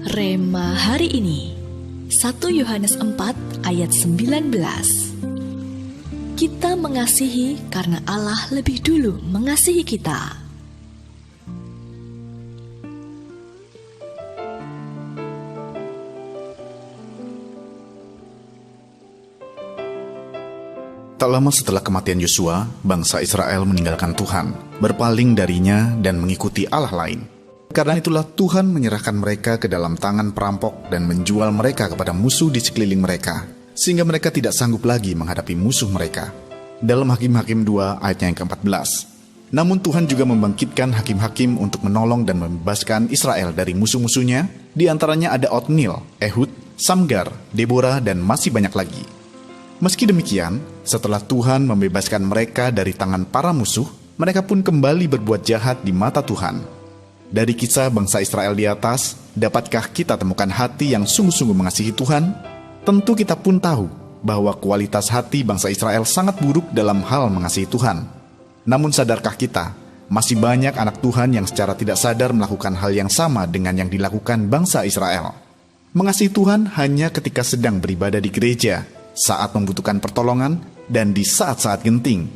Rema hari ini 1 Yohanes 4 ayat 19. Kita mengasihi karena Allah lebih dulu mengasihi kita. Tak lama setelah kematian Yosua, bangsa Israel meninggalkan Tuhan, berpaling darinya dan mengikuti Allah lain. Karena itulah Tuhan menyerahkan mereka ke dalam tangan perampok dan menjual mereka kepada musuh di sekeliling mereka, sehingga mereka tidak sanggup lagi menghadapi musuh mereka. Dalam Hakim-Hakim 2 ayatnya yang ke-14. Namun Tuhan juga membangkitkan hakim-hakim untuk menolong dan membebaskan Israel dari musuh-musuhnya. Di antaranya ada Otniel, Ehud, Samgar, Deborah, dan masih banyak lagi. Meski demikian, setelah Tuhan membebaskan mereka dari tangan para musuh, mereka pun kembali berbuat jahat di mata Tuhan. Dari kisah bangsa Israel di atas, dapatkah kita temukan hati yang sungguh-sungguh mengasihi Tuhan? Tentu kita pun tahu bahwa kualitas hati bangsa Israel sangat buruk dalam hal mengasihi Tuhan. Namun sadarkah kita, masih banyak anak Tuhan yang secara tidak sadar melakukan hal yang sama dengan yang dilakukan bangsa Israel. Mengasihi Tuhan hanya ketika sedang beribadah di gereja, saat membutuhkan pertolongan, dan di saat-saat genting.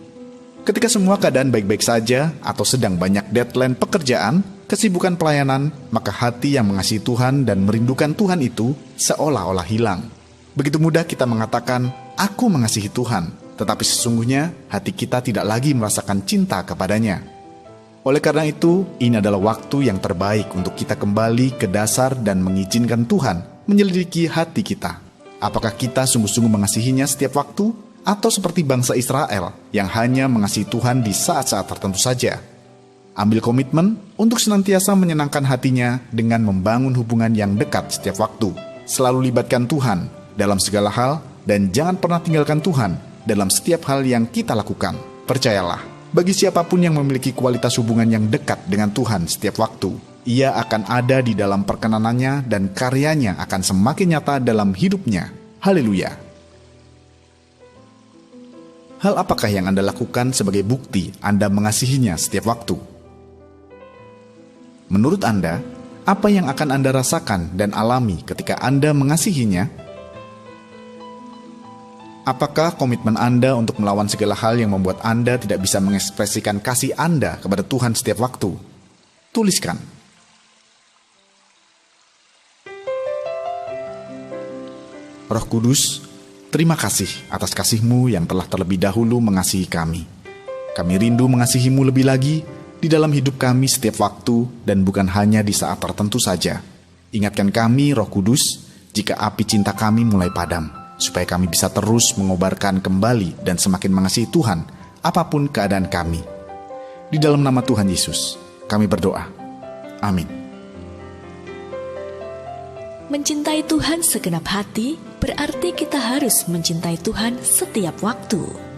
Ketika semua keadaan baik-baik saja atau sedang banyak deadline pekerjaan, kesibukan pelayanan, maka hati yang mengasihi Tuhan dan merindukan Tuhan itu seolah-olah hilang. Begitu mudah kita mengatakan, aku mengasihi Tuhan, tetapi sesungguhnya hati kita tidak lagi merasakan cinta kepadanya. Oleh karena itu, ini adalah waktu yang terbaik untuk kita kembali ke dasar dan mengizinkan Tuhan menyelidiki hati kita. Apakah kita sungguh-sungguh mengasihinya setiap waktu, atau seperti bangsa Israel yang hanya mengasihi Tuhan di saat-saat tertentu saja? Ambil komitmen untuk senantiasa menyenangkan hatinya dengan membangun hubungan yang dekat setiap waktu. Selalu libatkan Tuhan dalam segala hal, dan jangan pernah tinggalkan Tuhan dalam setiap hal yang kita lakukan. Percayalah, bagi siapapun yang memiliki kualitas hubungan yang dekat dengan Tuhan setiap waktu, ia akan ada di dalam perkenanannya dan karyanya akan semakin nyata dalam hidupnya. Haleluya. Hal apakah yang Anda lakukan sebagai bukti Anda mengasihinya setiap waktu? Menurut Anda, apa yang akan Anda rasakan dan alami ketika Anda mengasihinya? Apakah komitmen Anda untuk melawan segala hal yang membuat Anda tidak bisa mengekspresikan kasih Anda kepada Tuhan setiap waktu? Tuliskan. Roh Kudus, terima kasih atas kasih-Mu yang telah terlebih dahulu mengasihi kami. Kami rindu mengasihi-Mu lebih lagi di dalam hidup kami setiap waktu dan bukan hanya di saat tertentu saja. Ingatkan kami, Roh Kudus, jika api cinta kami mulai padam, supaya kami bisa terus mengobarkan kembali dan semakin mengasihi Tuhan, apapun keadaan kami. Di dalam nama Tuhan Yesus, kami berdoa. Amin. Mencintai Tuhan segenap hati berarti kita harus mencintai Tuhan setiap waktu.